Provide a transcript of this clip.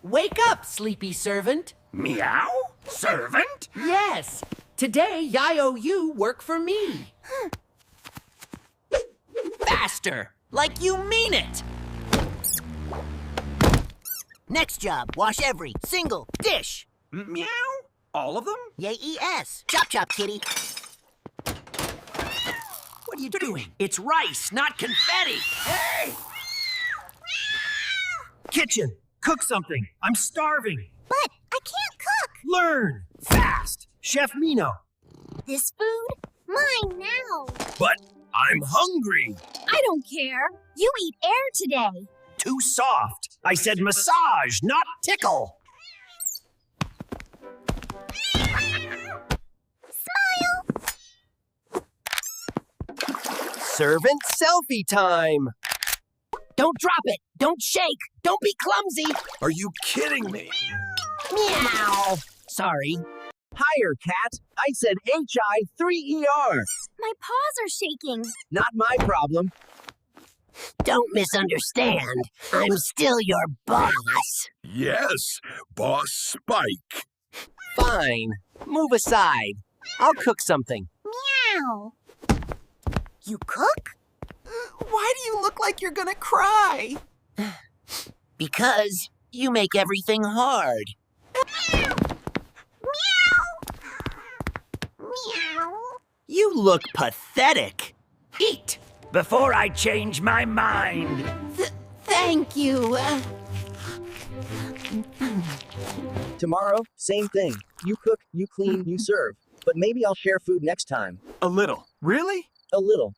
Wake up, sleepy servant. Meow? Servant? Yes, today I owe you work for me. Faster! Like you mean it! Next job, wash every single dish. Meow? All of them? Yes. Chop chop, kitty. What are you doing? It's rice, not confetti! Hey! Kitchen, cook something. I'm starving. But I can't cook. Learn fast. Chef Mino. This food, mine now. But I'm hungry. I don't care. You eat air today. Too soft. I said massage, not tickle. Smile. Servant selfie time! Don't drop it. Don't shake. Don't be clumsy. Are you kidding me? Meow. Sorry. Higher, cat. I said HI3ER. My paws are shaking. Not my problem. Don't misunderstand. I'm still your boss. Yes, Boss Spike. Fine. Move aside. I'll cook something. Meow. You cook? Why do you look like you're gonna cry? Because you make everything hard. Meow. You look pathetic. Eat before I change my mind. Thank you. Tomorrow, same thing. You cook, you clean, you serve. But maybe I'll share food next time. A little. Really? A little.